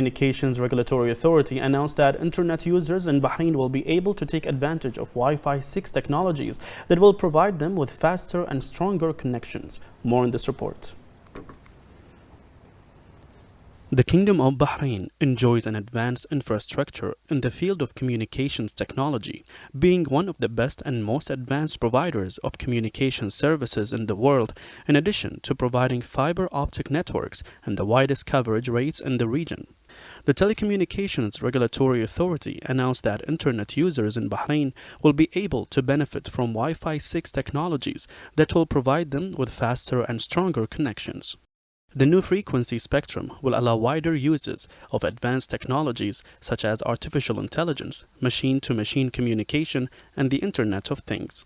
Communications Regulatory Authority announced that internet users in Bahrain will be able to take advantage of Wi-Fi 6 technologies that will provide them with faster and stronger connections. More in this report. The Kingdom of Bahrain enjoys an advanced infrastructure in the field of communications technology, being one of the best and most advanced providers of communication services in the world, in addition to providing fiber optic networks and the widest coverage rates in the region. The Telecommunications Regulatory Authority announced that internet users in Bahrain will be able to benefit from Wi-Fi 6 technologies that will provide them with faster and stronger connections. The new frequency spectrum will allow wider uses of advanced technologies such as artificial intelligence, machine-to-machine communication, and the Internet of Things.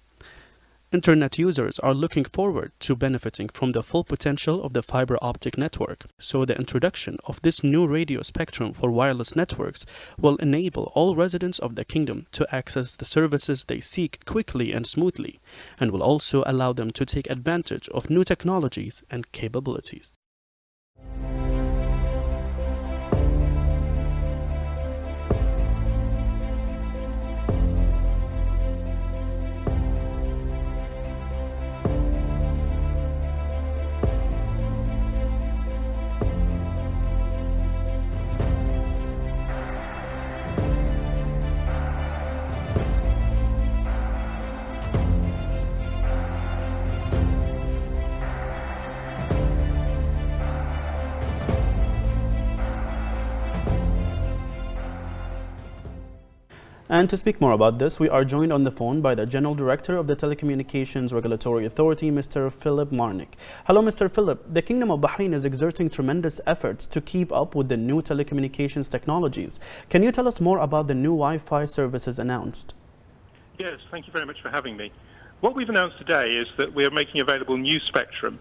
Internet users are looking forward to benefiting from the full potential of the fiber optic network, so the introduction of this new radio spectrum for wireless networks will enable all residents of the kingdom to access the services they seek quickly and smoothly, and will also allow them to take advantage of new technologies and capabilities. And to speak more about this, we are joined on the phone by the General Director of the Telecommunications Regulatory Authority, Mr. Philip Marnick. Hello, Mr. Philip. The Kingdom of Bahrain is exerting tremendous efforts to keep up with the new telecommunications technologies. Can you tell us more about the new Wi-Fi services announced? Yes, thank you very much for having me. What we've announced today is that we are making available new spectrum.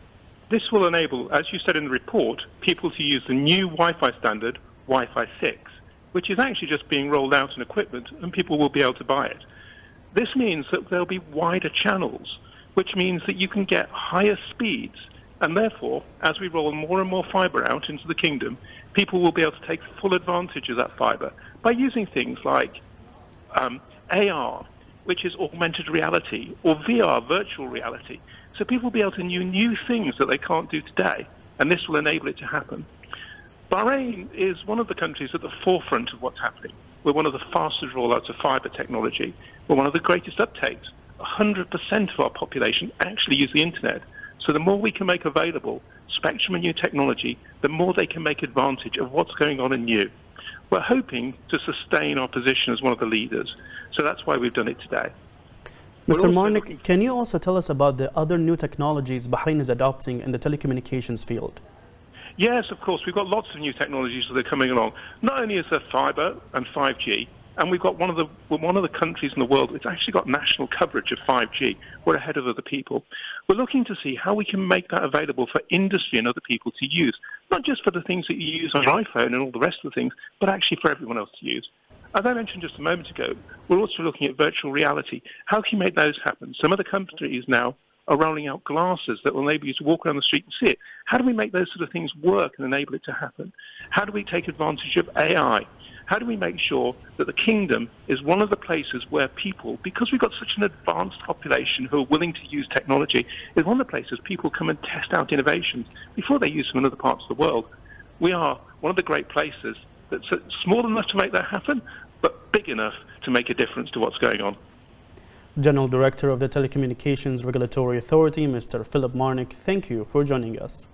This will enable, as you said in the report, people to use the new Wi-Fi standard, Wi-Fi 6. Which is actually just being rolled out in equipment, and people will be able to buy it. This means that there'll be wider channels, which means that you can get higher speeds, and therefore, as we roll more and more fibre out into the kingdom, people will be able to take full advantage of that fibre by using things like AR, which is augmented reality, or VR, virtual reality. So people will be able to do new things that they can't do today, and this will enable it to happen. Bahrain is one of the countries at the forefront of what's happening. We're one of the fastest rollouts of fibre technology. We're one of the greatest uptakes. 100% of our population actually use the internet. So the more we can make available spectrum and new technology, the more they can make advantage of what's going on in new. We're hoping to sustain our position as one of the leaders. So that's why we've done it today. Mr. Marnick, can you also tell us about the other new technologies Bahrain is adopting in the telecommunications field? Yes, of course. We've got lots of new technologies that are coming along. Not only is there fibre and 5G, and we've got one of the countries in the world that's actually got national coverage of 5G. We're ahead of other people. We're looking to see how we can make that available for industry and other people to use, not just for the things that you use on your iPhone and all the rest of the things, but actually for everyone else to use. As I mentioned just a moment ago, we're also looking at virtual reality. How can you make those happen? Some of the countries now are rolling out glasses that will enable you to walk around the street and see it. How do we make those sort of things work and enable it to happen? How do we take advantage of AI? How do we make sure that the kingdom is one of the places where people, because we've got such an advanced population who are willing to use technology, is one of the places people come and test out innovations before they use them in other parts of the world. We are one of the great places that's small enough to make that happen, but big enough to make a difference to what's going on. General Director of the Telecommunications Regulatory Authority, Mr. Philip Marnick, thank you for joining us.